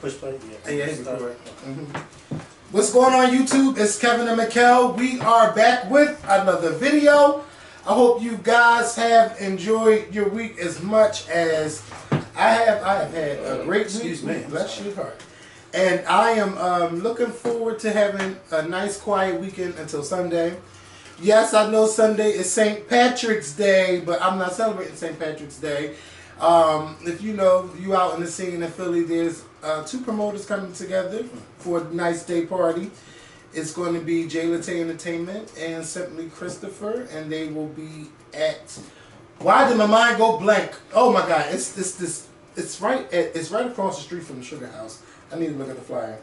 push play? Yeah. Yeah, hit record. What's going on YouTube? It's Kevin and Mikkel. We are back with another video. I hope you guys have enjoyed your week as much as I have. I have had a great week. Excuse me. Bless your heart. And I am looking forward to having a nice quiet weekend until Sunday. Yes, I know Sunday is St. Patrick's Day, but I'm not celebrating St. Patrick's Day. If you know, you out in the scene in Philly, there's two promoters coming together for a nice day party. It's going to be J Latte Entertainment and Simply Christopher, and they will be at. Why did my mind go blank? Oh my God! It's right across the street from the Sugar House. I need to look at the flyer.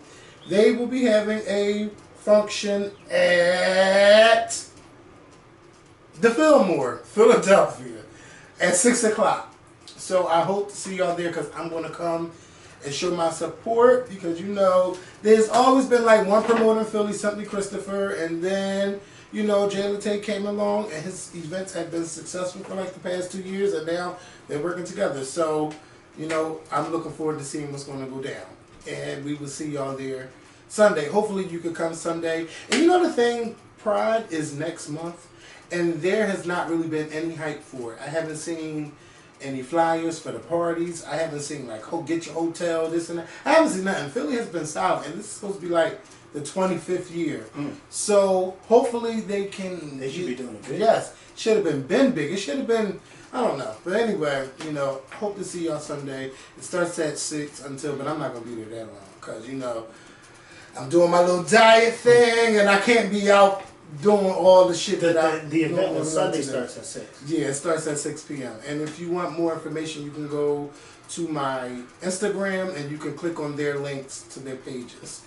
They will be having a function at the Fillmore, Philadelphia, at 6 o'clock. So I hope to see y'all there because I'm going to come and show my support because, you know, there's always been like one promoter in Philly, Simply Christopher, and then, you know, Jay Latte came along and his events have been successful for like the past 2 years and now they're working together. So, you know, I'm looking forward to seeing what's going to go down. And we will see y'all there Sunday. Hopefully you could come Sunday. And you know the thing, Pride is next month. And there has not really been any hype for it. I haven't seen any flyers for the parties. I haven't seen like, get your hotel, this and that. I haven't seen nothing. Philly has been silent, and this is supposed to be like the 25th year. So hopefully they can. They should be doing it big. Yes, should have been big. It should have been. I don't know, but anyway, you know, hope to see y'all Sunday. It starts at 6 until, but I'm not gonna be there that long because you know I'm doing my little diet thing, and I can't be out doing all the shit that the event on Sunday starts at 6. Yeah, it starts at 6 p.m. And if you want more information, you can go to my Instagram and you can click on their links to their pages.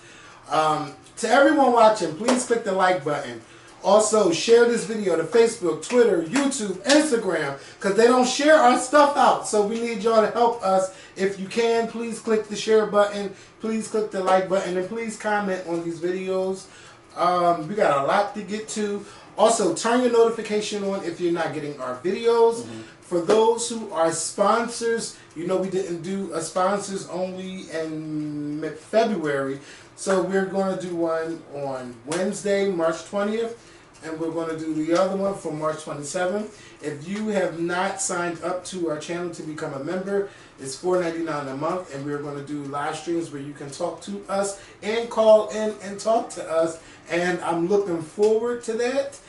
To everyone watching, please click the like button. Also, share this video to Facebook, Twitter, YouTube, Instagram, because they don't share our stuff out. So we need y'all to help us. If you can, please click the share button. Please click the like button. And please comment on these videos. We got a lot to get to. Also, turn your notification on if you're not getting our videos. For those who are sponsors, you know we didn't do a sponsors only in February. So we're going to do one on Wednesday, March 20th. And we're going to do the other one for March 27th. If you have not signed up to our channel to become a member, it's $4.99 a month. And we're going to do live streams where you can talk to us and call in and talk to us. And I'm looking forward to that.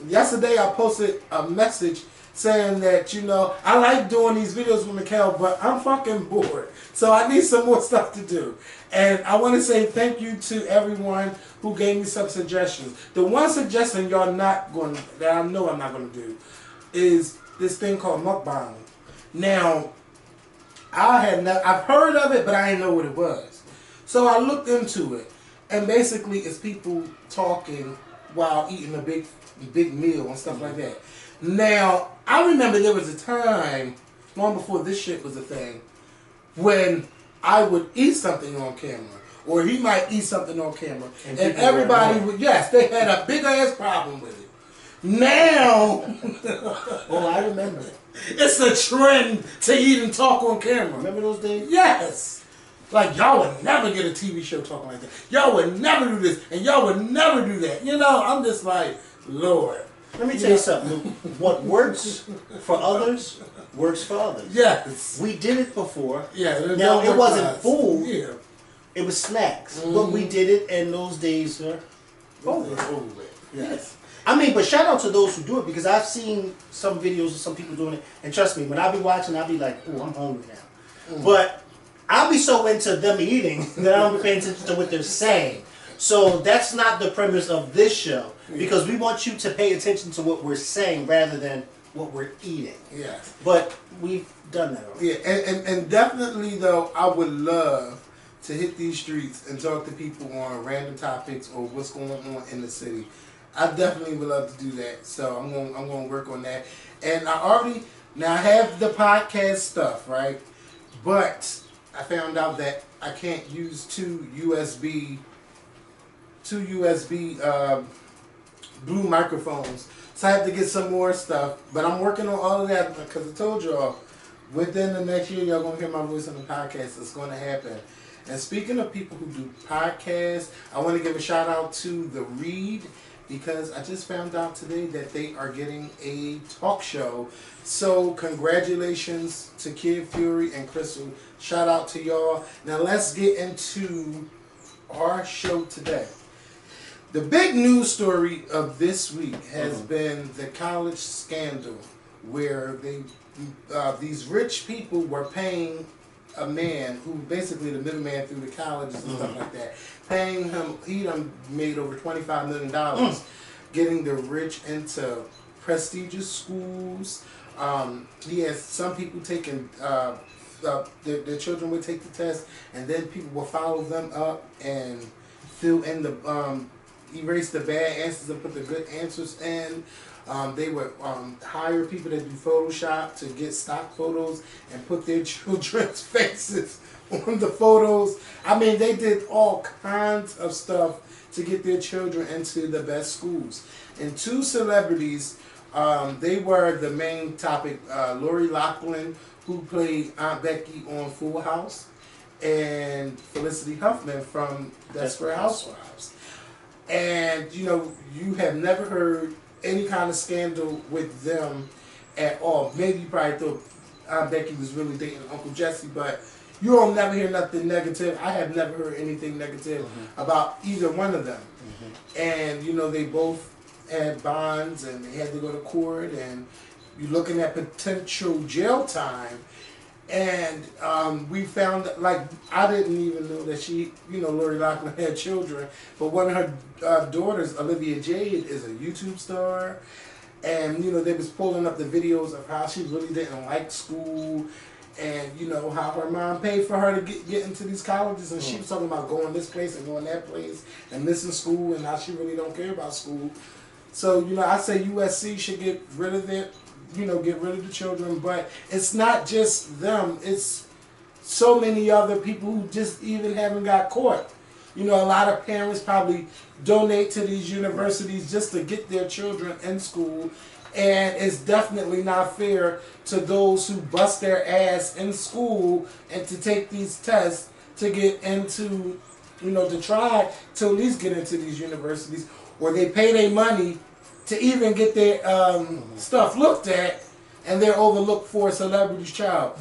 Yesterday I posted a message saying that, you know, I like doing these videos with Mikkel, but I'm fucking bored. So I need some more stuff to do. And I want to say thank you to everyone who gave me some suggestions. The one suggestion y'all not going to, that I know I'm not going to do, is this thing called mukbang. Now, I've heard of it, but I didn't know what it was. So I looked into it. And basically, it's people talking while eating a big meal and stuff like that. Now, I remember there was a time, long before this shit was a thing, when I would eat something on camera. Or he might eat something on camera. And everybody would, yes, they had a big ass problem with it. Now, Oh, I remember. It's a trend to eat and talk on camera. Remember those days? Yes. Like, y'all would never get a TV show talking like that. Y'all would never do this, and y'all would never do that. You know, I'm just like, Lord. Let me tell you something. What works for others, works for others. Yes. We did it before. Yeah. Now, it wasn't food. Yeah. It was snacks. But we did it, and those days are over. Yes. I mean, but shout out to those who do it, because I've seen some videos of some people doing it, and trust me, when I be watching, I'll be like, oh, I'm hungry now. But I'll be so into them eating that I don't be paying attention to what they're saying. So that's not the premise of this show, because we want you to pay attention to what we're saying rather than what we're eating. Yes. But we've done that already. Yeah, and definitely, though, I would love to hit these streets and talk to people on random topics or what's going on in the city. I definitely would love to do that. So I'm going to work on that. And I have the podcast stuff, right? But I found out that I can't use two USB blue microphones. So I have to get some more stuff. But I'm working on all of that because I told y'all within the next year, y'all gonna hear my voice on the podcast. It's gonna happen. And speaking of people who do podcasts, I want to give a shout out to The Read, because I just found out today that they are getting a talk show. So congratulations to Kid Fury and Crystal. Shout out to y'all. Now let's get into our show today. The big news story of this week has been the college scandal, where these rich people were paying a man who basically the middleman through the colleges and stuff like that, paying him. He done made over $25 million, getting the rich into prestigious schools. He has some people taking their children would take the test, and then people will follow them up and fill in the erase the bad answers and put the good answers in. They would hire people that do Photoshop to get stock photos and put their children's faces on the photos. I mean, they did all kinds of stuff to get their children into the best schools. And two celebrities, they were the main topic. Lori Loughlin, who played Aunt Becky on Full House, and Felicity Huffman from Desperate Housewives. And, you know, you have never heard any kind of scandal with them at all. Maybe you probably thought Aunt Becky was really dating Uncle Jesse, but you don't never hear nothing negative. I have never heard anything negative about either one of them. And, you know, they both had bonds and they had to go to court, and you're looking at potential jail time. And we found, like, I didn't even know that she, you know, Lori Loughlin had children, but one of her daughters, Olivia Jade, is a YouTube star. And, you know, they was pulling up the videos of how she really didn't like school, and, you know, how her mom paid for her to get into these colleges, and she was talking about going this place and going that place and missing school, and how she really don't care about school. So, you know, I say USC should get rid of it. You know, get rid of the children, but it's not just them. It's so many other people who just even haven't got caught. You know, a lot of parents probably donate to these universities just to get their children in school, and it's definitely not fair to those who bust their ass in school and to take these tests to get into, you know, to try to at least get into these universities, or they pay their money to even get their stuff looked at, and they're overlooked for a celebrity's child.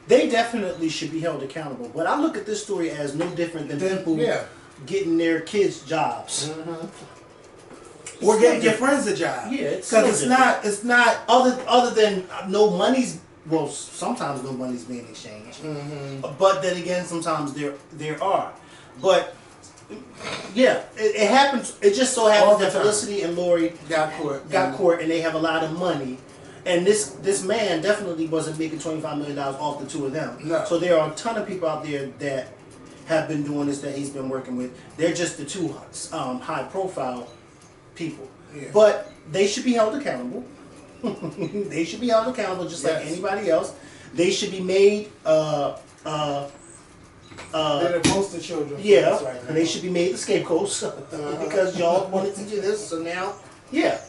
They definitely should be held accountable. But I look at this story as no different than people getting their kids jobs, or getting your friends a job. Yeah, because it's not other than no money's. Well, sometimes no money's being exchanged, but then again, sometimes there are. But yeah, it happens. It just so happens that Felicity and Lori got caught, and they have a lot of money. And this man definitely wasn't making $25 million off the two of them. No. So there are a ton of people out there that have been doing this, that he's been working with. They're just the two high-profile people. Yeah. But they should be held accountable. They should be held accountable just like anybody else. They should be made... they're the poster children. Yeah, right, and they should be made the scapegoats because y'all wanted to do this, so now, yeah.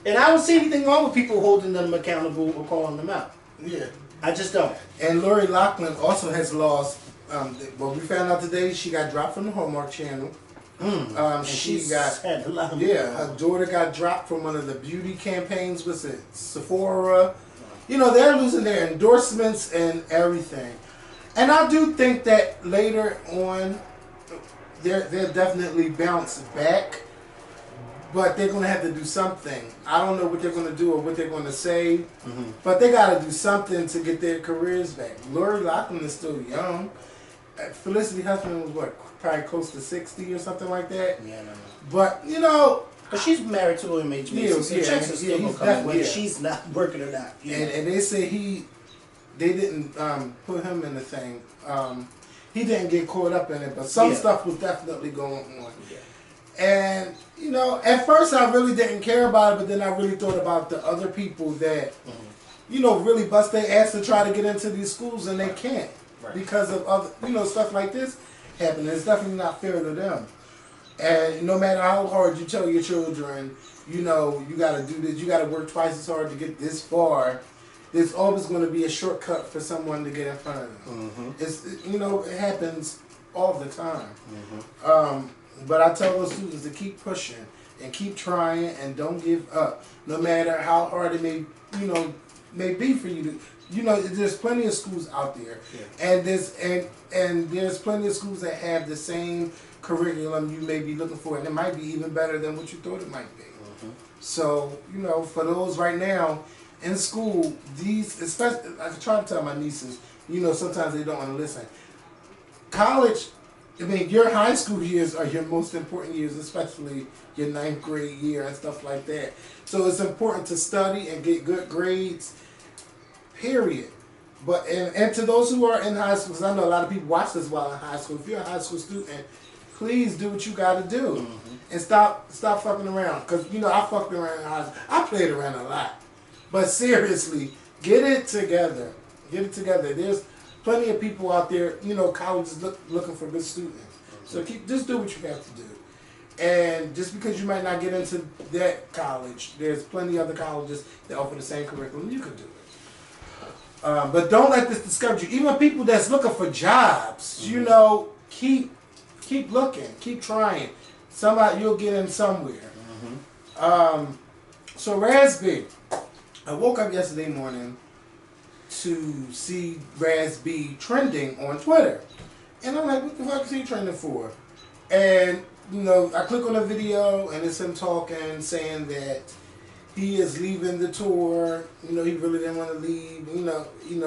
And I don't see anything wrong with people holding them accountable or calling them out. Yeah. I just don't. And Lori Loughlin also has lost, well, we found out today she got dropped from the Hallmark Channel. She got, had a lot of her daughter got dropped from one of the beauty campaigns, was it Sephora? You know, they're losing their endorsements and everything. And I do think that later on, they'll definitely bounce back, but they're going to have to do something. I don't know what they're going to do or what they're going to say, but they got to do something to get their careers back. Lori Loughlin is still young. Felicity Huffman was, what, probably close to 60 or something like that? Yeah, no. But, you know... But she's married to him, HB, so checks are still going to come whether she's not working or not. And they say they didn't put him in the thing. He didn't get caught up in it, but some stuff was definitely going on. Yeah. And, you know, at first I really didn't care about it, but then I really thought about the other people that, you know, really bust their ass to try to get into these schools, and they can't because of other, you know, stuff like this happening. It's definitely not fair to them. And no matter how hard you tell your children, you know, you got to do this, you got to work twice as hard to get this far, there's always going to be a shortcut for someone to get in front of them. It happens all the time. But I tell those students to keep pushing and keep trying and don't give up, no matter how hard it may be for you to. There's plenty of schools out there, and there's plenty of schools that have the same curriculum you may be looking for, and it might be even better than what you thought it might be. So, for those right now in school, especially, I try to tell my nieces, sometimes they don't want to listen. College, your high school years are your most important years, especially your 9th grade year and stuff like that. So it's important to study and get good grades, period. But and to those who are in high school, because I know a lot of people watch this while in high school, if you're a high school student, please do what you got to do. And stop fucking around. Because, I fucked around in high school. I played around a lot. But seriously, get it together. Get it together. There's plenty of people out there, colleges looking for good students. So just do what you have to do. And just because you might not get into that college, there's plenty of other colleges that offer the same curriculum. You can do it. But don't let this discourage you. Even people that's looking for jobs, keep looking, keep trying. Somebody, you'll get in somewhere. So Ras B, I woke up yesterday morning to see Ras B trending on Twitter. And I'm like, what the fuck is he trending for? And, I click on the video and it's him talking, saying that he is leaving the tour. He really didn't want to leave.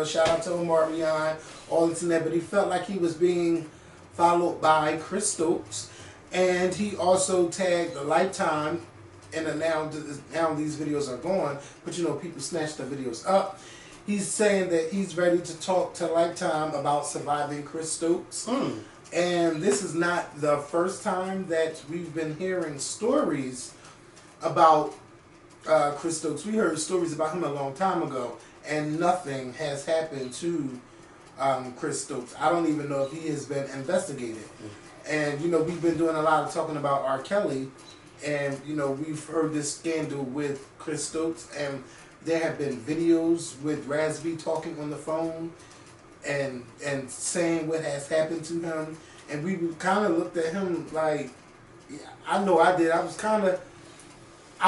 Shout out to Omarion, all this and that. But he felt like he was being followed by Chris Stokes. And he also tagged a Lifetime. And now these videos are gone. But, people snatch the videos up. He's saying that he's ready to talk to Lifetime about surviving Chris Stokes. And this is not the first time that we've been hearing stories about Chris Stokes. We heard stories about him a long time ago, and nothing has happened to Chris Stokes. I don't even know if he has been investigated. And, we've been doing a lot of talking about R. Kelly, and, we've heard this scandal with Chris Stokes, and there have been videos with Ras B talking on the phone and saying what has happened to him. And we kind of looked at him like, I know I did. I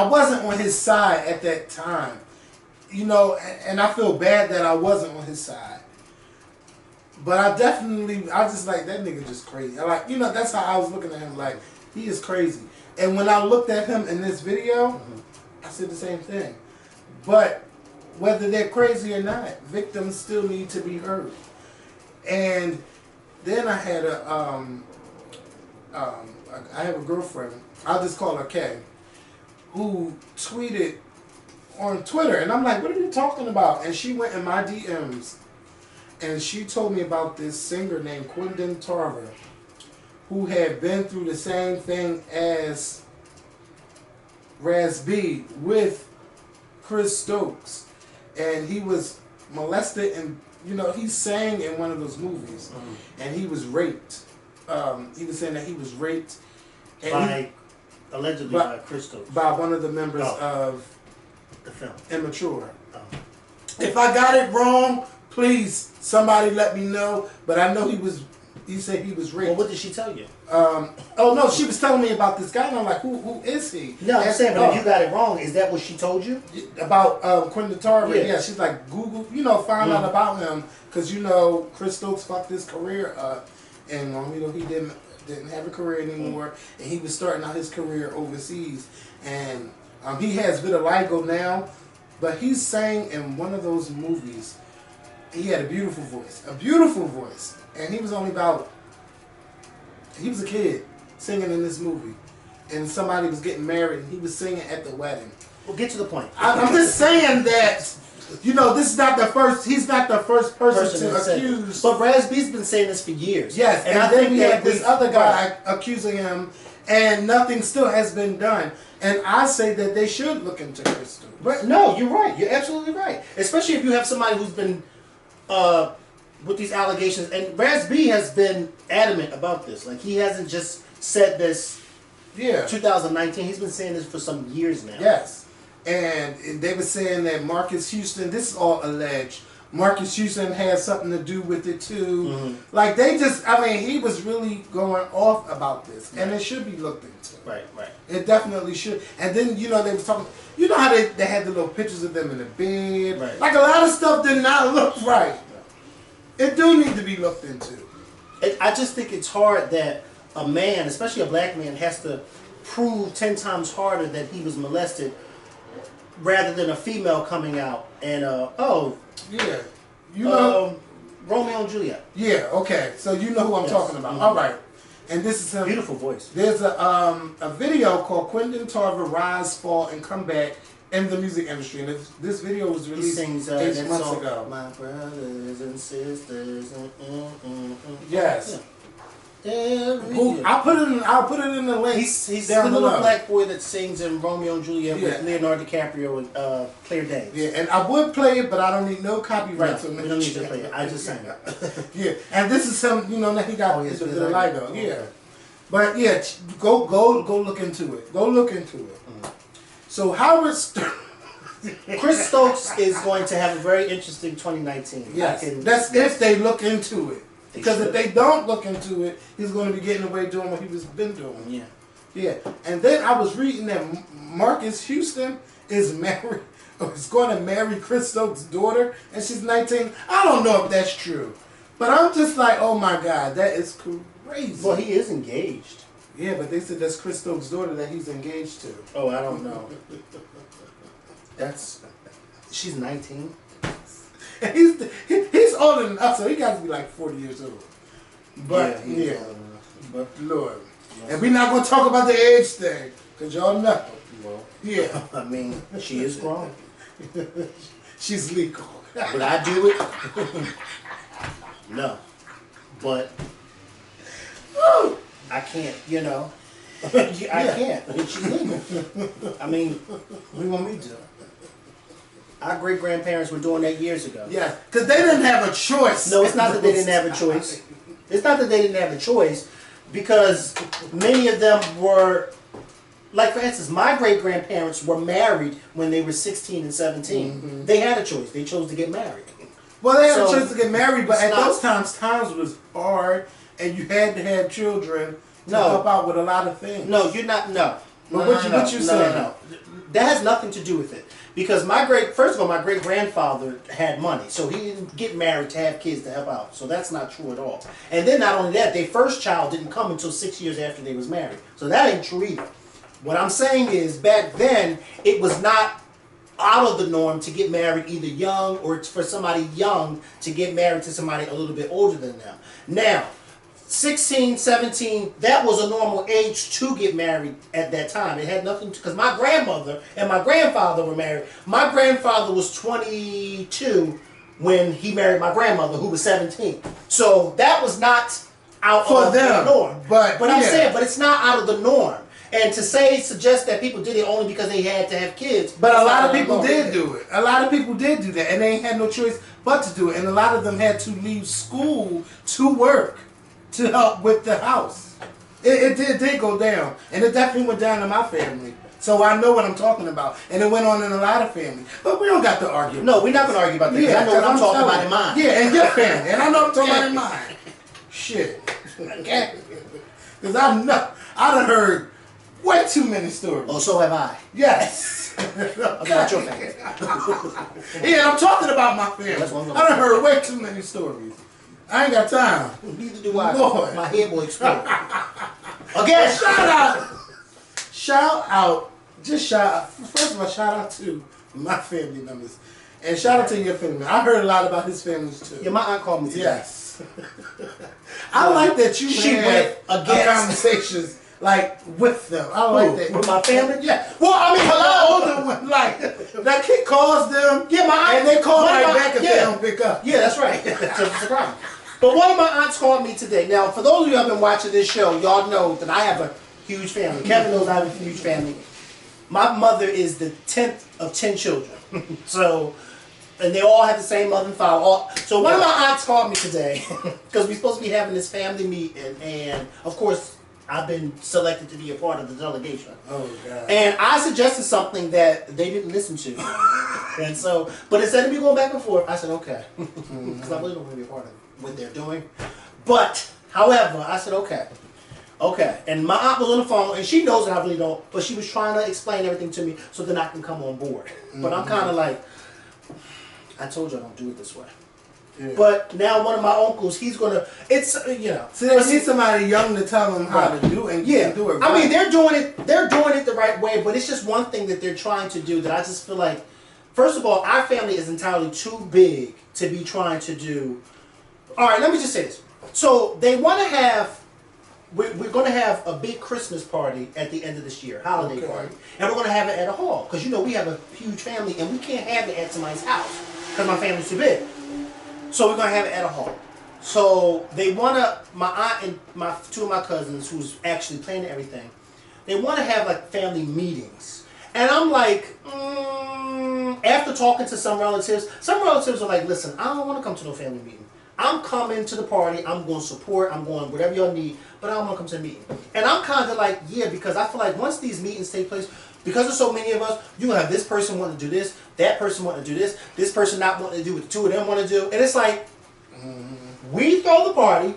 wasn't on his side at that time. And I feel bad that I wasn't on his side. But I just like, that nigga just crazy. That's how I was looking at him, like, he is crazy. And when I looked at him in this video, I said the same thing. But whether they're crazy or not, victims still need to be heard. And then I had I have a girlfriend, I'll just call her Kay, who tweeted on Twitter, and I'm like, what are you talking about? And she went in my DMs, and she told me about this singer named Quentin Tarver, who had been through the same thing as Ras B with Chris Stokes, and he was molested, and he sang in one of those movies, and he was raped. He was saying that he was raped, and allegedly by Chris Stokes, by one of the members of the film Immature. If I got it wrong, please somebody let me know. But I know he said he was raped. Well, what did she tell you? Oh no, she was telling me about this guy, and I'm like, who is he? No, I'm saying, but if you got it wrong, is that what she told you? About Quentin Tarver? Yeah. Yeah, she's like, Google, find out about him, because Chris Stokes fucked his career up, and he didn't have a career anymore, and he was starting out his career overseas, and he has vitiligo now, but he sang in one of those movies. He had a beautiful voice, and he was only he was a kid singing in this movie, and somebody was getting married, and he was singing at the wedding. Well, get to the point. I'm just saying that, this is not the first. He's not the first person to accuse. But Ras B's been saying this for years. Yes, and I think we had this other guy accusing him, and nothing still has been done. And I say that they should look into Chris Stokes. But no, you're right. You're absolutely right. Especially if you have somebody who's been with these allegations, and Ras B has been adamant about this. Like, he hasn't just said this 2019. He's been saying this for some years now. Yes. and they were saying that Marcus Houston, this is all alleged, Marcus Houston had something to do with it too. Mm-hmm. Like they just, I mean, he was really going off about this, and it should be looked into. Right, right. It definitely should. And then they was talking. You know how they had the little pictures of them in the bed. Right. Like a lot of stuff did not look right. It do need to be looked into. I just think it's hard that a man, especially a black man, has to prove 10 times harder that he was molested rather than a female coming out and Yeah. You know Romeo and Juliet. Yeah, okay. So you know who I'm talking about. Mm-hmm. All right. And this is him. Beautiful voice. There's a video called Quentin Tarver Rise, Fall, and Come Back in the music industry. And this video was He released sings 8 that months song, ago. My brothers and sisters. Yes. Yeah. I'll put it in the link. He's the down little below. black boy that sings in Romeo and Juliet Yeah. with Leonardo DiCaprio and Claire Danes. Yeah, and I would play it, but I don't need no copyright. No, we don't need to play it. I just sang it. Yeah, and this is him. You know, that he got Oh, yes, the Vitiligo. vitiligo. Yeah, but yeah, go look into it. Go look into it. So Howard Stern. Chris Stokes is going to have a very interesting 2019. Yes, that's if they look into it. They Because should. if they don't look into it, he's going to be getting away doing what he was been doing. Yeah. Yeah, and then I was reading that Marcus Houston is married, or is going to marry Chris Stokes' daughter, and she's 19. I don't know if that's true, but I'm just like, oh my God, that is crazy. Well, he is engaged. Yeah, but they said that's Chris Stokes' daughter that he's engaged to. Oh, I don't know. She's 19. And he's older than us, so he got to be like 40 years old. But yeah, but Lord, and we're not going to talk about the age thing, because y'all know. Well, Yeah, I mean, she is grown. she's legal. Would I do it? No. But I can't, you know. I can't. She's legal. I mean, what do you want me to do? Our great-grandparents were doing that years ago. Yeah, because they didn't have a choice. No, it's not that they didn't have a choice. It's not that they didn't have a choice, because many of them were, like for instance, my great-grandparents were married when they were 16 and 17. Mm-hmm. They had a choice. They chose to get married. Well, they had So, a choice to get married, but it's at not- those times was hard, and you had to have children to No. help out with a lot of things. No, you're not. No. Well, No, what no, you- no, what you no, saying? no, no. That has nothing to do with it. Because first of all, my great-grandfather had money, so he didn't get married to have kids to help out. So that's not true at all. And then not only that, their first child didn't come until 6 years after they was married. So that ain't true either. What I'm saying is, back then, it was not out of the norm to get married either young or for somebody young to get married to somebody a little bit older than them. Now, 16, 17, that was a normal age to get married at that time. It had nothing to, because my grandmother and my grandfather were married. My grandfather was 22 when he married my grandmother, who was 17. So that was not out For of them, the norm. but I'm yeah. saying, but it's not out of the norm. And to suggest that people did it only because they had to have kids. But a that's lot not of people norm. did do it. A lot of people did do that, and they ain't had no choice but to do it. And a lot of them had to leave school to work to help with the house. It did go down, and it definitely went down in my family. So I know what I'm talking about, and it went on in a lot of families. But we don't got to argue. No, we're not going to argue about that. 'Cause I know what I'm talking about in mine. Yeah, and your family, and I know what I'm talking about in mine. Shit. Because I know I done heard way too many stories. Oh, so have I. Yes. About your family. Yeah, I'm talking about my family. That's what I'm I done heard way too many stories. I ain't got time. Neither do I. Lord. My head will explode. Again. Shout out. Just shout out. First of all, shout out to my family members. And shout out to your family. I heard a lot about his families too. Yeah, my aunt called me today. Yes. I like that you She had went against- conversations like with them. I like that. With my family? Yeah. Well, I mean, hello. Older one, like that kid calls them. Yeah, my aunt. And they call one of right my- back if they don't pick up. Yeah, that's right. That's the problem. But one of my aunts called me today. Now, for those of you who have been watching this show, y'all know that I have a huge family. Kevin knows I have a huge family. My mother is the 10th of 10 children. So, and they all have the same mother and father. So one of my aunts called me today because we're supposed to be having this family meeting. And, of course, I've been selected to be a part of the delegation. Oh God. And I suggested something that they didn't listen to. And so, but instead of me going back and forth, I said, okay. Because I really don't want to be a part of what they're doing. But, however, I said, okay. Okay. And my aunt was on the phone, and she knows that I really don't, but she was trying to explain everything to me so then I can come on board. But I'm kind of like, I told you I don't do it this way. Yeah. But now one of my uncles, he's gonna. It's So they need somebody young to tell them how to do it. And do it. Right. I mean, they're doing it. They're doing it the right way. But it's just one thing that they're trying to do that I just feel like. First of all, our family is entirely too big to be trying to do. All right, let me just say this. So they want to have. We're going to have a big Christmas party at the end of this year, holiday party, and we're going to have it at a hall because we have a huge family and we can't have it at somebody's house because my family's too big. So we're going to have it at a hall. So they want to, my aunt and two of my cousins who's actually planning everything, they want to have like family meetings. And I'm like, after talking to some relatives are like, listen, I don't want to come to no family meeting. I'm coming to the party, I'm going to support, I'm going whatever y'all need, but I don't want to come to the meeting. And I'm kind of like, yeah, because I feel like once these meetings take place, because there's so many of us, you gonna have this person wanting to do this, that person wanting to do this person not wanting to do what the two of them want to do, and it's like, we throw the party,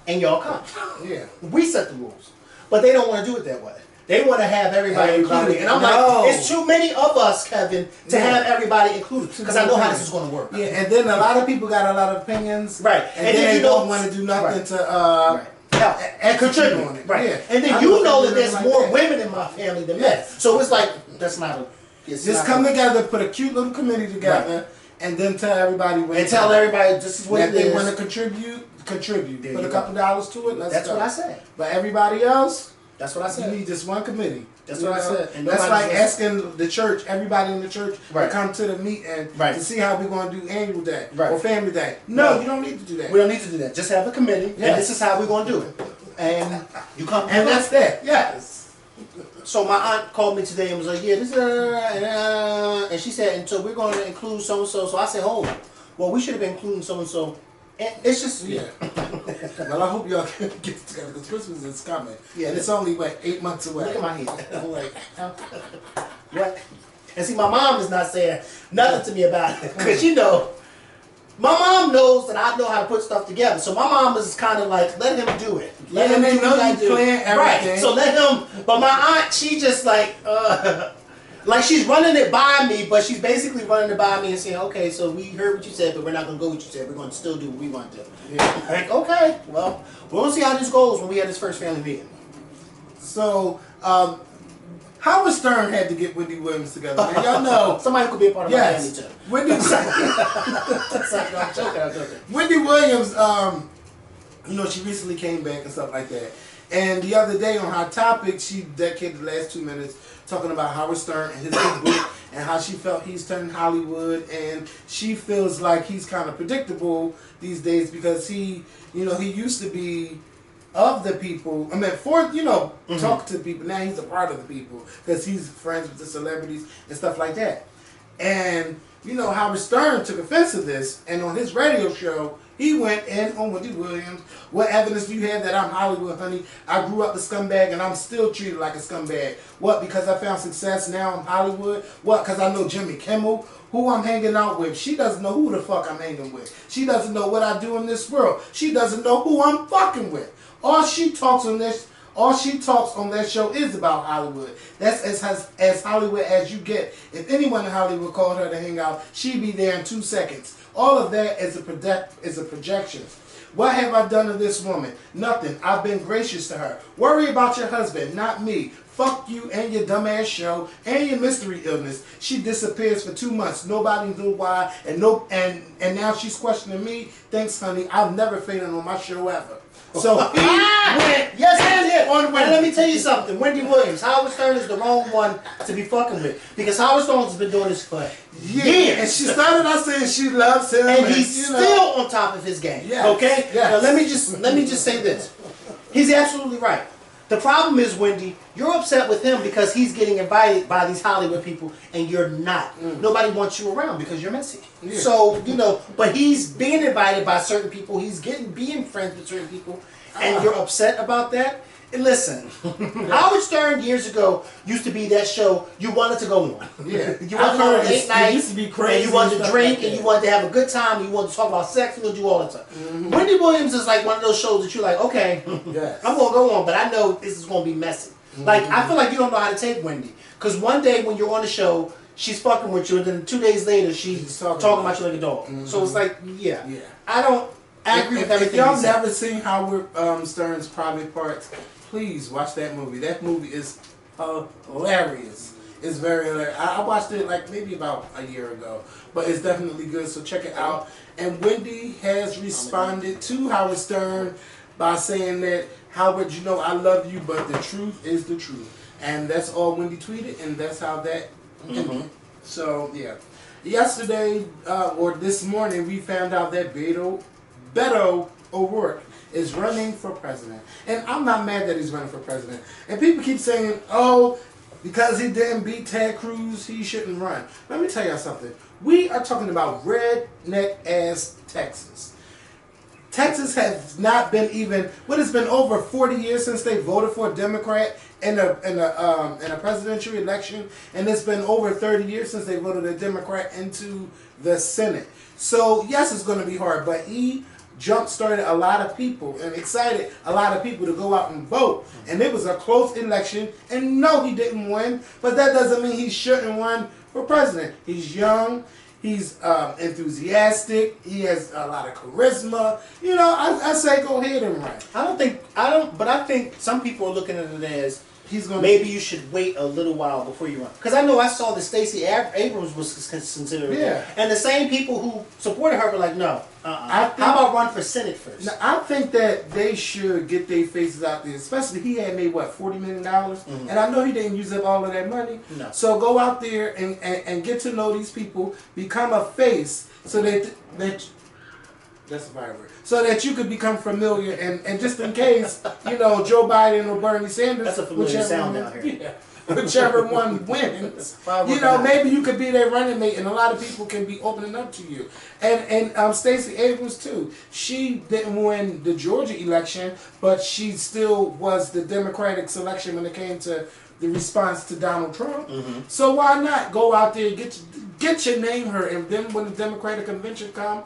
and y'all come. Yeah. We set the rules, but they don't want to do it that way. They want to have everybody included, and I'm like, it's too many of us, Kevin, to have everybody included, because I know how this is going to work. Yeah, and then a lot of people got a lot of opinions, right? And then they don't want to do nothing to help and contribute on it, right? Yeah. And then that there's more women in my family than men, so it's like that's not a. Just come together, put a cute little committee together, and then tell everybody. This is what if they want to contribute. Put a couple dollars to it. That's what I said. But everybody else. That's what I said. You need just one committee. That's what I said. And that's like asking the church, everybody in the church, to come to the meeting to see how we're going to do annual day or family day. No, you don't need to do that. We don't need to do that. Just have a committee, and this is how we're going to do it. And you come. And that's that. Yes. So my aunt called me today and was like, yeah, this is, and she said, and so we're going to include so-and-so. So I said, hold on. Well, we should have been including so-and-so. And it's just, Well, I hope y'all can get together because Christmas is coming. Yeah. And it's only, 8 months away. Look at my head. I'm like, what? And see, my mom is not saying nothing to me about it. Because, my mom knows that I know how to put stuff together. So my mom is kind of like, let him do it. Let him do what he plan everything. Right. So let him. But my aunt, she just like she's running it by me, but she's basically running it by me and saying, okay, so we heard what you said, but we're not going to go with what you said. We're going to still do what we want to do. Yeah. Like, okay, well, we'll see how this goes when we have this first family meeting. So, Howard Stern had to get Wendy Williams together. Man. Y'all know. Somebody could be a part of my family, too. Wendy, I'm joking. Wendy Williams, she recently came back and stuff like that. And the other day on Hot Topic, she dedicated the last 2 minutes talking about Howard Stern and his big book and how she felt he's turned Hollywood, and she feels like he's kind of predictable these days because he used to be of the people. I mean, talk to the people. Now he's a part of the people because he's friends with the celebrities and stuff like that. And Howard Stern took offense to this, and on his radio show, he went in on Wendy Williams. What evidence do you have that I'm Hollywood, honey? I grew up a scumbag and I'm still treated like a scumbag. What, because I found success now I'm Hollywood? What, because I know Jimmy Kimmel, who I'm hanging out with? She doesn't know who the fuck I'm hanging with. She doesn't know what I do in this world. She doesn't know who I'm fucking with. All she talks on that show is about Hollywood. That's as Hollywood as you get. If anyone in Hollywood called her to hang out, she'd be there in 2 seconds. All of that is a projection. What have I done to this woman? Nothing. I've been gracious to her. Worry about your husband, not me. Fuck you and your dumbass show and your mystery illness. She disappears for 2 months. Nobody knew why, and now she's questioning me. Thanks, honey. I've never fainted on my show ever. So he went, and let me tell you something. Wendy Williams, Howard Stern is the wrong one to be fucking with because Howard Stern has been doing this for years. And she started out saying she loves him, and he's still on top of his game. Yes. Okay. Yes. Now let me just say this. He's absolutely right. The problem is, Wendy, you're upset with him because he's getting invited by these Hollywood people and you're not. Nobody wants you around because you're messy. Yeah. So, but he's being invited by certain people. He's being friends with certain people, and you're upset about that. Listen, Howard Stern years ago used to be that show you wanted to go on. Yeah, You wanted to go on late night. It used to be crazy. And you wanted to drink, like and you wanted to have a good time, and you wanted to talk about sex, and you do all that stuff. Wendy Williams is like one of those shows that you're like, okay, Yes. I'm going to go on, but I know this is going to be messy. Like, I feel like you don't know how to take Wendy. Because one day when you're on the show, she's fucking with you, and then 2 days later, she's talking about you like a dog. So it's like, yeah. I don't agree with everything If y'all you said. never seen Howard Stern's Private Parts, please watch that movie. That movie is hilarious. It's very hilarious. I watched it like maybe about a year ago, but it's definitely good, so check it out. And Wendy has responded to Howard Stern by saying that, Howard, you know I love you, but the truth is the truth. And that's all Wendy tweeted, and that's how that ended. So, yeah. Yesterday, or this morning, we found out that Beto O'Rourke is running for president. And I'm not mad that he's running for president. And people keep saying, oh, because he didn't beat Ted Cruz, he shouldn't run. Let me tell y'all something. We are talking about redneck-ass Texas. Texas has not been even, it's been over 40 years since they voted for a Democrat in a presidential election, and it's been over 30 years since they voted a Democrat into the Senate. So yes, it's going to be hard, but he jump-started a lot of people and excited a lot of people to go out and vote. And it was a close election, and no, he didn't win, but that doesn't mean he shouldn't run for president. He's young. He's enthusiastic. He has a lot of charisma. You know, I say go ahead and run. But I think some people are looking at it as maybe you should wait a little while before you run. Because I know I saw that Stacey Abrams was considered. Yeah. And the same people who supported her were like, no. How about run for Senate first? Now, I think that they should get their faces out there. Especially he had made, $40 million? And I know he didn't use up all of that money. No. So go out there and get to know these people. Become a face so that that's a bad word. So that you could become familiar and just in case, Joe Biden or Bernie Sanders. That's a familiar sound down here. Yeah. Whichever one wins, maybe you could be their running mate, and a lot of people can be opening up to you. And Stacey Abrams too. She didn't win the Georgia election, but she still was the Democratic selection when it came to the response to Donald Trump. So why not go out there and get your name heard, and then when the Democratic convention come,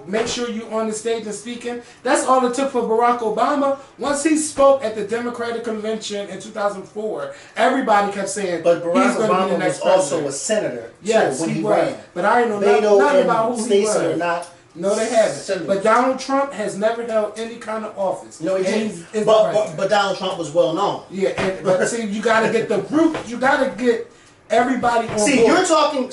make sure you're on the stage and speaking. That's all it took for Barack Obama. Once he spoke at the Democratic convention in 2004, everybody kept saying, but Barack Obama be the next was also president. a senator. Yes, when he ran. was. But I didn't know nothing about who he was. Are not. No, they haven't. Senators. But Donald Trump has never held any kind of office. No, he didn't. But Donald Trump was well known. Yeah, but see, you got to get the group. You got to get everybody on board. You're talking.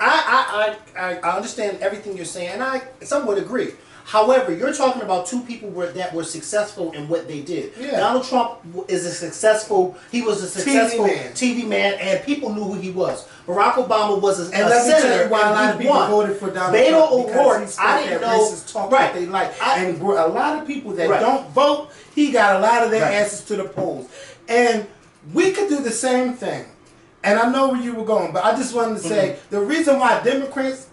I understand everything you're saying, and I somewhat agree. However, you're talking about two people that were successful in what they did. Yeah. Donald Trump was a successful TV man, and people knew who he was. Barack Obama was a senator, why a lot of people voted for Donald Trump, because I didn't know racist talk that they like. And a lot of people that don't vote, he got a lot of their asses to the polls. And we could do the same thing. And I know where you were going, but I just wanted to say the reason why Democrats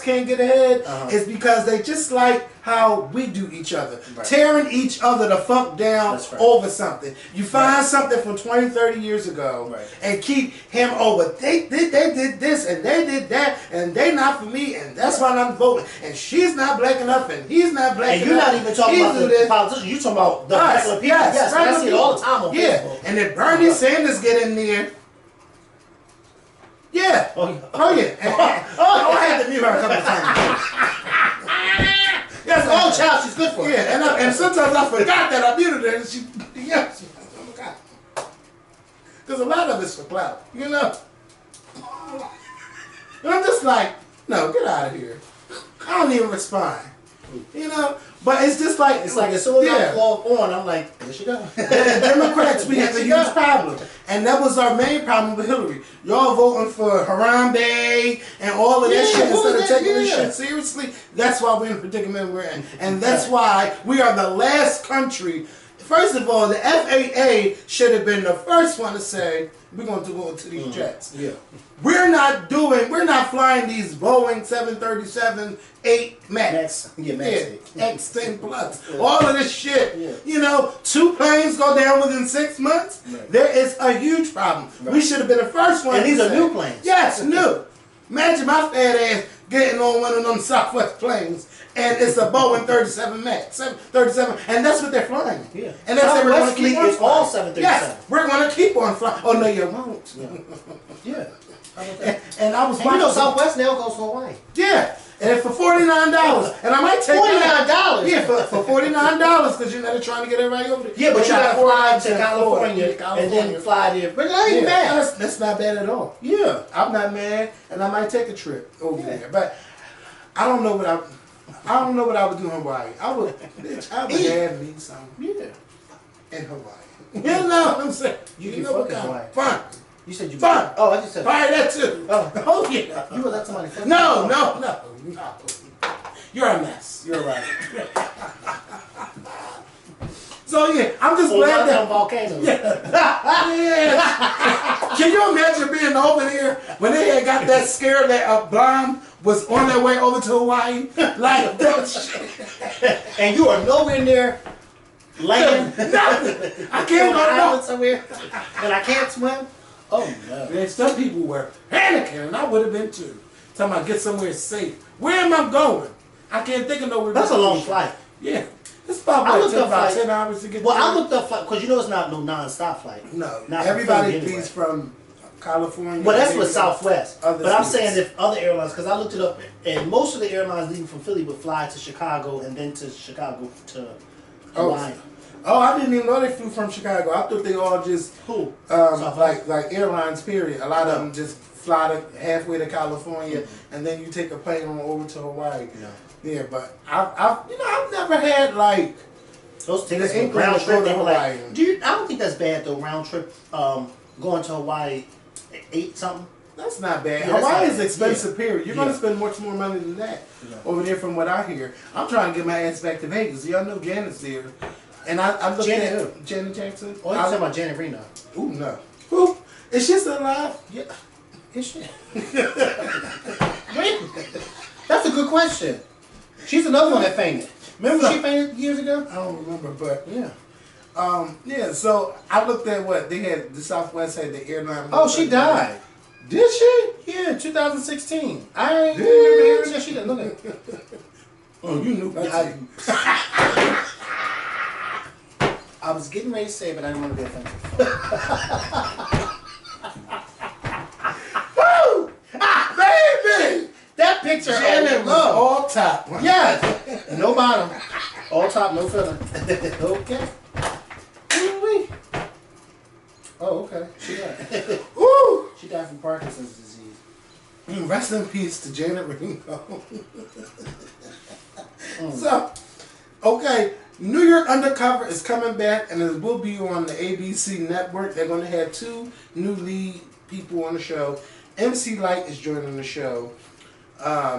can't get ahead is because they just like how we do each other. Tearing each other the fuck down over something. You find something from 20, 30 years ago and keep him over. They did this and they did that and they not for me and that's why I'm voting. And she's not black enough and he's not black enough. And you're not even talking about the politicians. You're talking about the regular people. Yes, I see it all the time on Facebook. And if Bernie Sanders get in there, yeah. Oh yeah. I had to mute her a couple of times. Yes, oh child, she's good for it. Yeah, and sometimes I forgot that I muted her, and she oh my God. Because a lot of it's for clout, And I'm just like, no, get out of here. I don't even respond. But it's just like as soon as I log on, I'm like, there she go. And Democrats, we have a huge problem, and that was our main problem with Hillary. Y'all voting for Harambe and all of that shit instead of taking this shit seriously. That's why we're in the predicament we're in, and that's why we are the last country First of all, the FAA should have been the first one to say, we're going to go into these jets. Yeah. We're not flying these Boeing 737-8 MAX. Yeah, Max. X10 Plus. All of this shit. Yeah. You know, 2 planes go down within 6 months. Right. There is a huge problem. Right. We should have been the first one. And these to are say, new planes. Yes, new. Imagine my fat ass getting on one of them Southwest planes, and it's a Boeing 37 MAX, 737, and that's what they're flying. Yeah. And that's what we're going to keep on is all flying. 737. Yes, we're going to keep on flying. Oh no, you won't. Yeah. Yeah. How about that? And I was And you know watching. Southwest now goes to Hawaii. Yeah, and for $49, and I might take $49. Yeah, for $49 because they're trying to get everybody over there. Yeah, but you gotta fly to California, California. and then fly there. But that ain't bad. That's not bad at all. Yeah. I'm not mad, and I might take a trip over Yeah. there. But I don't know what I would do in Hawaii. I would have me some Yeah. in Hawaii. You know what I'm saying? You can know fuck what in kind? Hawaii. Fun. You said you. Fun. Oh, I just said. Fire that too. Oh yeah. You would let somebody fuck. No. You're a mess. You're right. So yeah, I'm just glad that. Volcanoes. Yeah. Can you imagine being over here when they had got that scare that a bomb was on their way over to Hawaii? Like that shit. And you are nowhere near land. Nothing. I On can't an go island no. somewhere, and I can't swim. Oh no. And some people were panicking, and I would have been too. Talking about get somewhere safe. Where am I going? I can't think of nowhere. That's a long flight. Yeah. It's about, I what, looked up about flight. 10 hours to get Well, there. I looked up flight because you know it's not no non-stop flight. No. Not Everybody from Philly leaves from California. Well, that's Maybe with Southwest. other But I'm states. saying if other airlines, because I looked it up, and most of the airlines leaving from Philly would fly to Chicago and then to Chicago to Hawaii. Oh, I didn't even know they flew from Chicago. I thought they all just Who? like airlines. Period. A lot of them just fly to halfway to California, and then you take a plane on over to Hawaii. Yeah, but I've never had like Those tickets The were round English go trip. to They were like, Hawaii. I don't think that's bad though. Round trip, going to Hawaii, 8 something. that's not bad. Yeah, that's Hawaii not is bad. expensive. Period. You're Yeah. gonna spend much more money than that Yeah. over there, from what I hear. I'm trying to get my ass back to Vegas. Y'all know Janet's there, and I looked Janet at who? Janet Jackson. Oh, you're talking about Janet Reno. Ooh no. Who is she still alive? Yeah. Is she? Wait. That's a good question. She's another one that fainted. Remember she fainted years ago? I don't remember, but Yeah. yeah. So I looked at what they had. The Southwest had the airline. Oh, she died. Did she? Yeah, 2016. I ain't Did remember hearing that she didn't look at it. Oh, you knew. I was getting ready to say it, but I didn't want to be offensive. Woo! Baby! That picture, Janet was all top. yes, no bottom, all top, no filling. Okay. Ooh-wee. Oh, okay. She died. Woo! She died from Parkinson's disease. Rest in peace to Janet Reno. So, okay, New York Undercover is coming back, and it will be on the ABC network. They're going to have 2 new lead people on the show. MC Light is joining the show.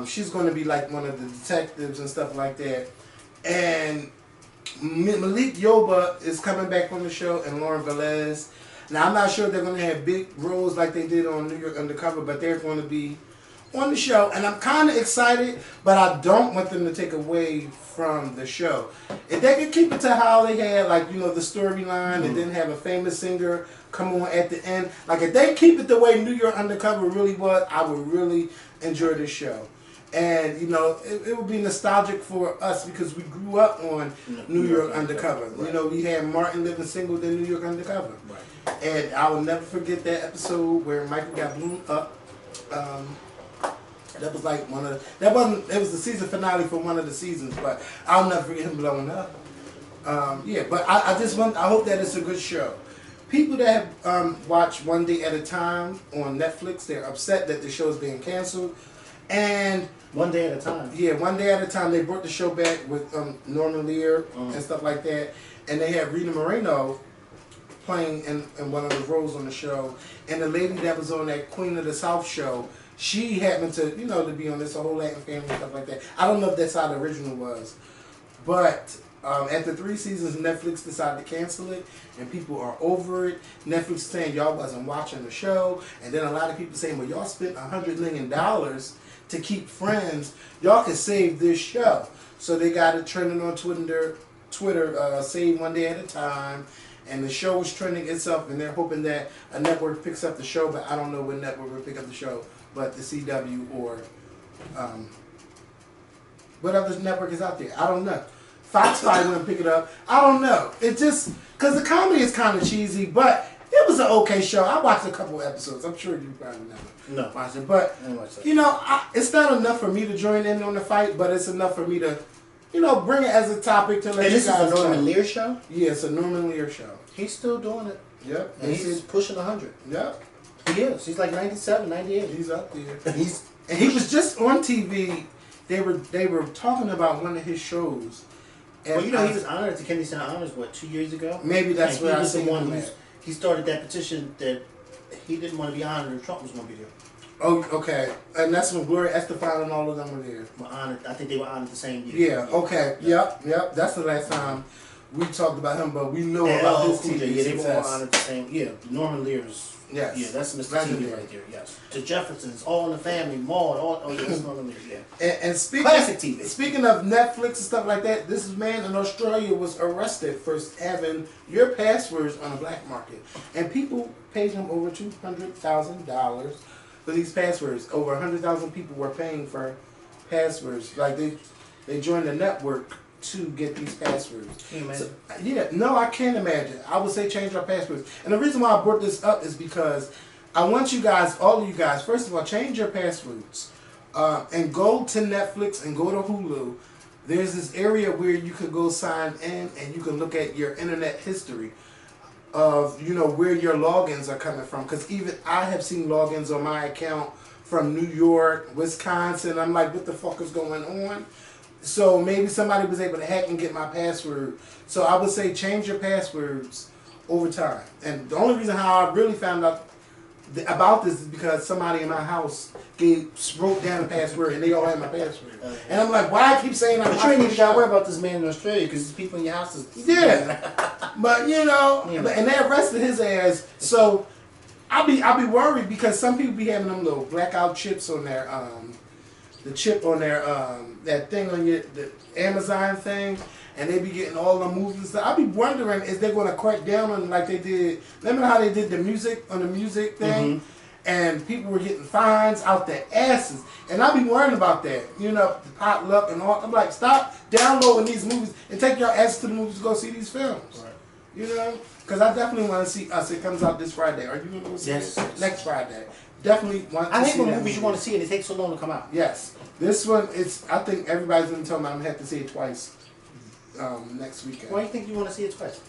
She's going to be like one of the detectives and stuff like that. And Malik Yoba is coming back on the show, and Lauren Velez. Now, I'm not sure if they're going to have big roles like they did on New York Undercover, but they're going to be on the show. And I'm kind of excited, but I don't want them to take away from the show. If they could keep it to how they had, like, you know, the storyline, and then have a famous singer come on at the end. Like, if they keep it the way New York Undercover really was, I would really enjoy this show. And, you know, it would be nostalgic for us because we grew up on New York Undercover. Right. You know, we had Martin living single than New York Undercover. Right. And I will never forget that episode where Michael got blown up. That was like one of the, it was the season finale for one of the seasons, but I'll never forget him blowing up. Yeah, but I hope that it's a good show. People that have watched One Day at a Time on Netflix, they're upset that the show is being canceled. And One Day at a Time. Yeah, One Day at a Time. They brought the show back with Norman Lear and stuff like that. And they had Rita Moreno playing in one of the roles on the show. And the lady that was on that Queen of the South show, she happened to, you know, to be on this whole Latin family and stuff like that. I don't know if that's how the original was. But After 3 seasons, Netflix decided to cancel it, and people are over it. Netflix saying y'all wasn't watching the show, and then a lot of people saying, well, y'all spent $100 million to keep Friends. Y'all can save this show. So they got it trending on Twitter, save one day at a time, and the show is trending itself, and they're hoping that a network picks up the show, but I don't know what network will pick up the show, but the CW or what other network is out there? I don't know. Fox probably wouldn't pick it up. I don't know. It just, because the comedy is kind of cheesy, but it was an okay show. I watched a couple episodes. I'm sure you probably never watched it. But, you know, it's not enough for me to join in on the fight, but it's enough for me to, you know, bring it as a topic to let you guys know. And this is a Norman Lear show? Yeah, it's a Norman Lear show. He's still doing it. Yep. And he's pushing 100. Yep. He is. He's like 97, 98. He's up there. And he was just on TV. They were talking about one of his shows. And well, you know, he was honored at the Kennedy Center Honors, 2 years ago? Maybe that's where I was the one he started that petition that he didn't want to be honored and Trump was going to be there. Oh, okay. And that's when Gloria Estefan and all of them were there. Were honored. I think they were honored the same year. Yeah, okay. Yep. That's the last time we talked about him, but we know about his TV Yeah, they success. were all honored the same. Yeah, Norman Lear's. Yes. Yeah, that's Mr. TV right there, yes. The Jeffersons, All in the Family, Maud, that's Norman Lear, yeah. And classic TV. Speaking of Netflix and stuff like that, this man in Australia was arrested for having your passwords on the black market. And people paid him over $200,000 for these passwords. Over 100,000 people were paying for passwords. Like they joined the network to get these passwords. Can you imagine? So, no, I can't imagine. I would say change our passwords. And the reason why I brought this up is because I want you guys, all of you guys, first of all, change your passwords. And go to Netflix and go to Hulu. There's this area where you can go sign in and you can look at your internet history of, you know, where your logins are coming from. Because even I have seen logins on my account from New York, Wisconsin. I'm like, what the fuck is going on? So maybe somebody was able to hack and get my password. So I would say change your passwords over time. And the only reason how I really found out about this is because somebody in my house wrote down a password and they all had my password. And I'm like, why I keep saying I'm But you ain't even got to worry about this man in Australia because there's people in your house. Yeah. But you know, and they arrested his ass. So I'll be worried because some people be having them little blackout chips on their the chip on their that thing on the Amazon thing, and they be getting all the movies and stuff. I be wondering is they going to crack down on like they did. Remember how they did the music on the music thing, and people were getting fines out their asses, and I be worrying about that. You know, the potluck and all. I'm like, stop downloading these movies and take your ass to the movies to go see these films. Right. You know, because I definitely want to see Us. It comes out this Friday. Are you going to go see it? Next Friday. Definitely want to see it. I hate when movies you want to see and it takes so long to come out. Yes. This one, I think everybody's going to tell me I'm going to have to see it twice next weekend. Why do you think you want to see it twice?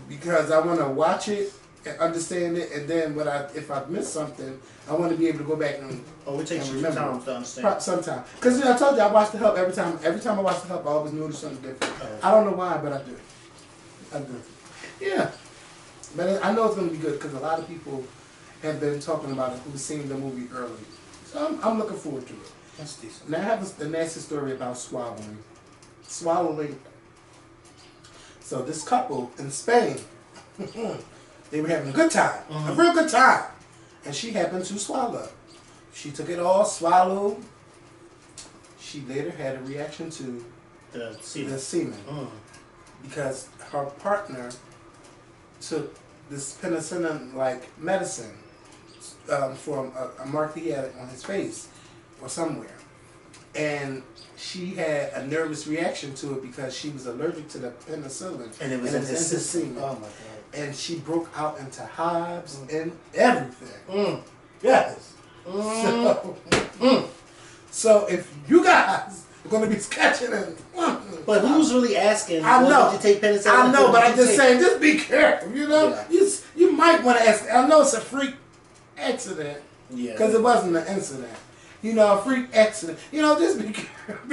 Because I want to watch it and understand it, and then if I miss something, I want to be able to go back and it takes you time to understand. Sometimes. Because I told you, I watch The Help every time. Every time I watch The Help, I always notice something different. I don't know why, but I do. Yeah. But I know it's going to be good because a lot of people have been talking about it who've seen the movie early. So I'm looking forward to it. That's decent. Now I have a nasty story about swallowing. Swallowing. So this couple in Spain, they were having a good time. A real good time. And she happened to swallow. She took it all, swallowed. She later had a reaction to the semen. Because her partner took this penicillin-like medicine from a mark he had on his face or somewhere. And she had a nervous reaction to it because she was allergic to the penicillin. And it was in his semen. Oh my God. And she broke out into hives and everything. Yes. So if you guys are going to be sketching and... But who's really asking? I know. Did you take penicillin? I know, but I'm just saying, just be careful. You know, you might want to ask. I know it's a freak accident, because it wasn't an incident. You know, a freak accident. You know, just be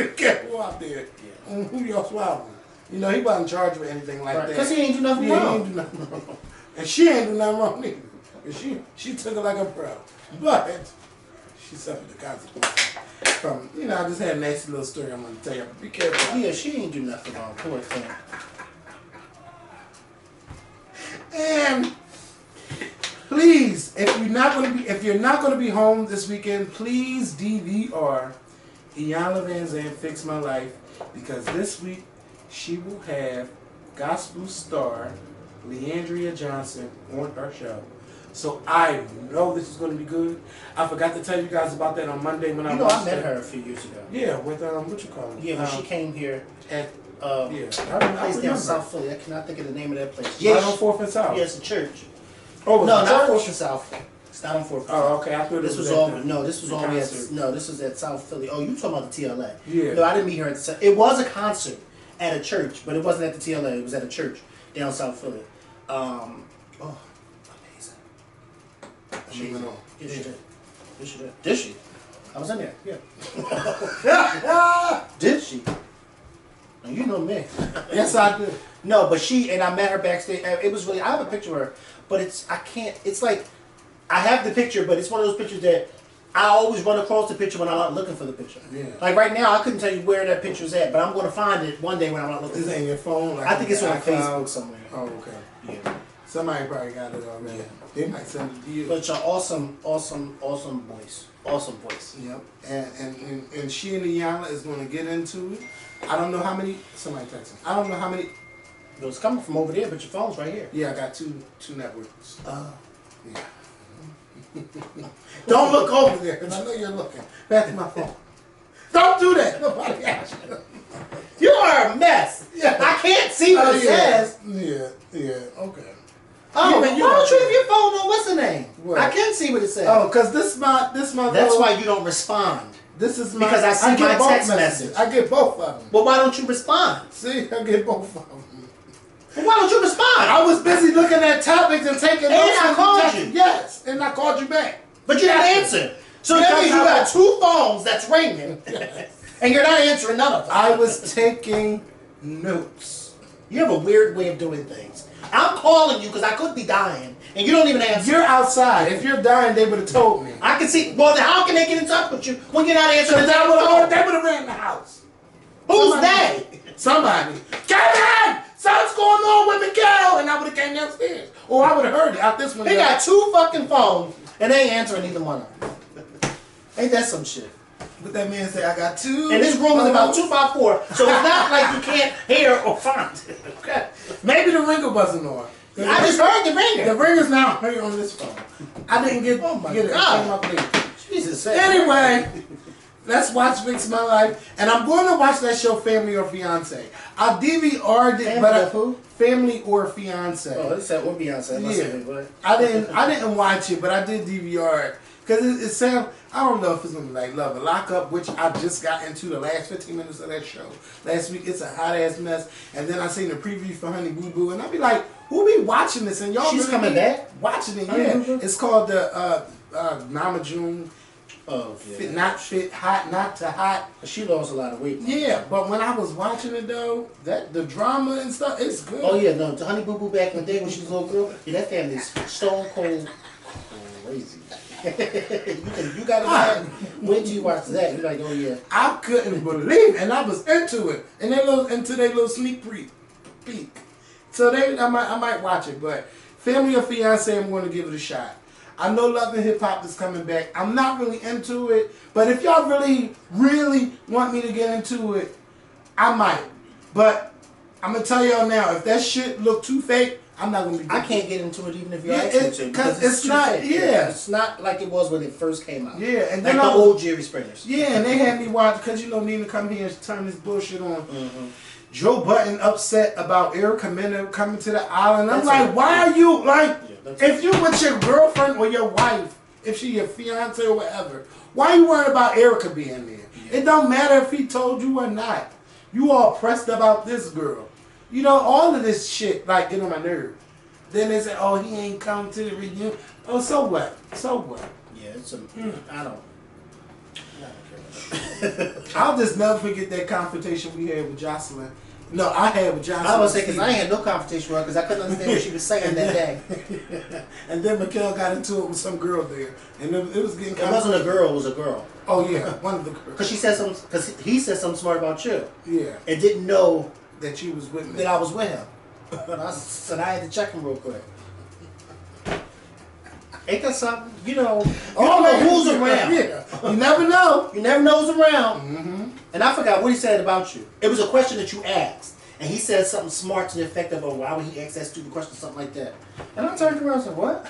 careful out there on who you're swallowing. You know, he wasn't charged with anything like that. Because he ain't do nothing wrong. He ain't do nothing wrong, and she ain't do nothing wrong either. She took it like a pro, but she suffered the consequences from, you know, I just had a nasty little story I'm going to tell you. Be careful. Yeah, she ain't do nothing wrong. Poor thing. And please, if you're not going to be home this weekend, please DVR Iyanla Van Zandt Fix My Life, because this week she will have gospel star Leandria Johnson on her show. So I know this is going to be good. I forgot to tell you guys about that on Monday when I met her a few years ago. Yeah, with what you call it? Yeah, when she came here at I place down South Philly. I cannot think of the name of that place. Right on 4th and South. Yeah, it's a church. Oh, no, not not 4th and South. It's not on 4th and South. Oh, okay. I thought this was all. No, this was always. No, this was at South Philly. Oh, you talking about the TLA? Yeah. No, I didn't meet her at the. It was a concert at a church, but it wasn't at the TLA. It was at a church down South Philly. Oh, amazing. She went on. Yeah, she did. Yes, she did. Did she? I was in there. Yeah. Did she? Now, you know me. Yes, I did. No, but I met her backstage. It was really. I have a picture of her, but I can't. It's like I have the picture, but it's one of those pictures that I always run across the picture when I'm not looking for the picture. Yeah. Like right now, I couldn't tell you where that picture's at, but I'm going to find it one day when I'm not looking. Is it in your phone? Like I think it's on Facebook somewhere. Oh, okay. Yeah. Somebody probably got it already. Yeah. They might send it to you. But you're awesome voice. Awesome voice. Yep. And she and Iyanla is going to get into it. I don't know how many. Somebody texting. I don't know how many. It was coming from over there, but your phone's right here. Yeah, I got two networks. Yeah. Don't look over there. Because I know you're looking. Back to my phone. Don't do that. Nobody asked you. You are a mess. Yeah. I can't see what it says. Yeah. Okay. Oh, why don't you have your phone on? What's the name? What? I can see what it says. Oh, because this my. That's why you don't respond. This is my. Because I see my text message. I get both of them. Well, why don't you respond? See, I get both of them. Well, why don't you respond? I was busy looking at topics and taking notes. And I called you. Yes, and I called you back. But you didn't answer. So that means you got two phones that's ringing, and you're not answering none of them. I was taking notes. You have a weird way of doing things. I'm calling you because I could be dying, and you don't even answer. You're outside. If you're dying, they would have told me. I can see. Well, then how can they get in touch with you when you're not answering? They would have ran the house. Who's they? Somebody. Kevin! Something's going on with Miguel! And I would have came downstairs. Or I would have heard it out this window. They got two fucking phones, and they ain't answering either one of them. Ain't that some shit? But that man said, I got two. And this room is about 2 by 4, so it's not like you can't hear or find it. Okay. Maybe the ringer wasn't on. I just heard the ringer. The ringer's now here on this phone. I didn't get, oh my get God. it. Jesus. Anyway, let's watch Fix My Life. And I'm going to watch that show, Family or Fiance. I DVR'd it, Family or Fiance. Oh, it's that or Beyonce. Yeah. I didn't watch it, but I did DVR it. Because it sounds, I don't know if it's going to be like Love and Lockup, which I just got into the last 15 minutes of that show. Last week, it's a hot-ass mess. And then I seen the preview for Honey Boo Boo, and I be like, who be watching this? And y'all She's really coming back? Watching it, Honey yeah. Boo Boo? It's called the Nama June. Oh, yeah. Fit, not fit, hot, not too hot. She lost a lot of weight. Yeah, but when I was watching it though, the drama and stuff, it's good. Oh yeah, no, the Honey Boo Boo back in the day when she was a little girl, yeah, that family's stone cold crazy. you gotta wait till you watch that. You're like, oh yeah. I couldn't believe it, and I was into it, and they into their little sneak peek. So I might watch it, but Family or Fiance, I'm going to give it a shot. I know Love and Hip Hop is coming back. I'm not really into it, but if y'all really, really want me to get into it, I might. But I'm gonna tell y'all now, if that shit look too fake, I'm not gonna be. I can't get into it even if you ask me to, because it's not. Fake. Yeah, it's not like it was when it first came out. Yeah, and like then the old Jerry Springers. Yeah, and they had me watch because Nina come here and turn this bullshit on. Mm-hmm. Joe Budden upset about Erica Mena coming to the island. I'm like, why are you like? Yeah, if you with your girlfriend or your wife, if she your fiance or whatever, why are you worried about Erica being there? Yeah. It don't matter if he told you or not. You all pressed about this girl. You know, all of this shit, like, get on my nerve. Then they say, oh, he ain't come to the reunion. Oh, so what? So what? Yeah, it's a, I don't care. I'll just never forget that confrontation we had with Jocelyn No, I had with Johnson. I was saying because I ain't had no confrontation with her because I couldn't understand what she was saying that day. And then Mikhail got into it with some girl there, and it was getting. It wasn't a girl; it was a girl. Oh yeah, one of the girls. Because she said something. Because he said something smart about you. Yeah. And didn't know That you was with me. that I was with him. So I had to check him real quick. Ain't that something? You don't know who's around. Yeah. You never know. You never know who's around. Mm-hmm. And I forgot what he said about you. It was a question that you asked. And he said something smart to the effect of, oh, why would he ask that stupid question, something like that. And I turned around and said, what?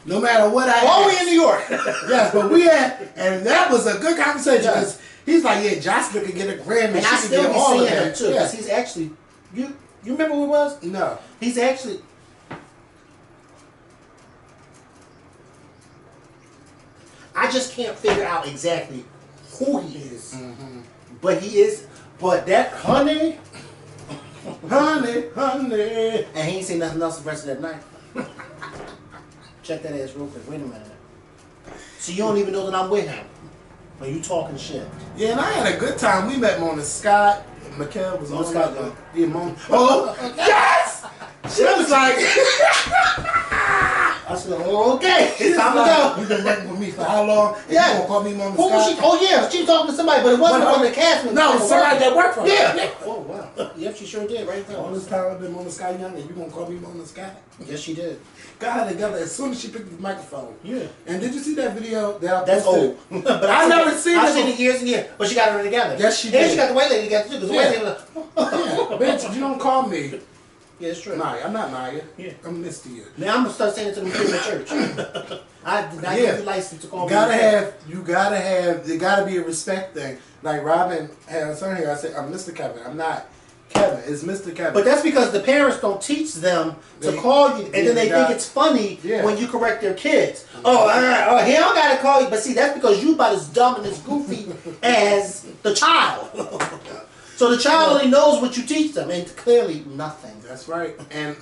No matter what I Oh, we asked. in New York. Yes, but we had, and that was a good conversation because he's like, yeah, Jocelyn could get a Grammy. And I she could still get be all seeing of that him too. Yeah. Because he's actually, you remember who he was? No. He's actually, I just can't figure out exactly who he is. Mm-hmm. But he is, but that honey, Honey. and he ain't seen nothing else the rest of that night. Check that ass real quick. Wait a minute. So you don't even know that I'm with him. But you talking shit. Yeah, and I had a good time. We met Mona Scott. Mikhail was Mona on Scott, that. though. Yeah, Mona. Oh, yes! She was like, I said, oh, okay. It's time to go. You've been working with me for how long? And Yeah. You gonna call me Mona Who was Scott? she? Oh, yeah. She was talking to somebody, but it wasn't one of the cast members. No, it was somebody that worked for her. Yeah. Oh, wow. Yep, she sure did right there. All this time I've been Mona Scott Young, and you gonna call me Mona Scott? Yes, she did. Got her together as soon as she picked up the microphone. Yeah. And did you see that video that I That's posted? old. But I never seen I've it. seen it years and years. But she got her together. Yes, she And did. she got the white lady together too. Because the white lady was like, Yeah, bitch, you don't call me yeah, it's true. Naya. I'm not Naya. Yeah. I'm Miss to you. Now I'm gonna start saying it to them kids at church. I did not give you license to call me. You gotta be a respect thing. Like Robin had a son here, I said, I'm Mr. Kevin. I'm not Kevin, it's Mr. Kevin. But that's because the parents don't teach them to call you, and then they think it's funny when you correct their kids. Oh, he don't gotta call you. But see, that's because you about as dumb and as goofy as the child. So the child only knows what you teach them, and clearly nothing. That's right. And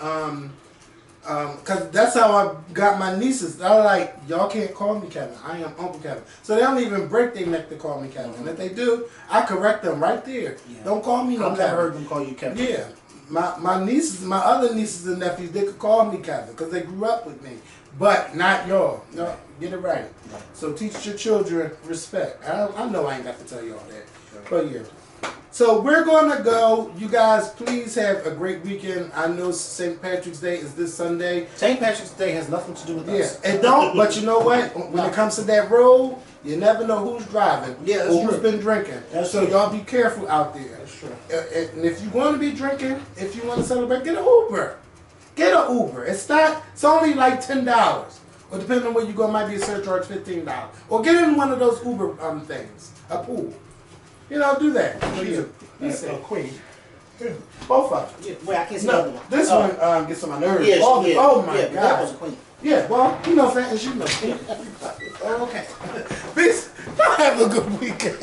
cause that's how I got my nieces. They're like, y'all can't call me Kevin. I am Uncle Kevin. So they don't even break their neck to call me Kevin. And if they do, I correct them right there. Yeah. Don't call me no I've Kevin. never heard them call you Kevin. Yeah. My nieces, my other nieces and nephews, they could call me Kevin because they grew up with me. But not y'all. No, get it right. So teach your children respect. I know I ain't got to tell y'all that. But yeah. So we're going to go. You guys, please have a great weekend. I know St. Patrick's Day is this Sunday. St. Patrick's Day has nothing to do with us. Yeah, it don't. But you know what? When it comes to that road, you never know who's driving Yeah, that's or who's true. been drinking. That's so true. y'all be careful out there. That's true. And if you're going to be drinking, if you want to celebrate, get an Uber. Get an Uber. It's only like $10. Or depending on where you go, it might be a surcharge $15. Or get in one of those Uber things, a pool. You know, do that. Queen. Both of them. Yeah, wait, I can't see the other No, one. this one gets on my nerves. Yeah, Oh my but that God. was a queen. Yeah, well, you know, as you know. Okay. Peace. Have a good weekend.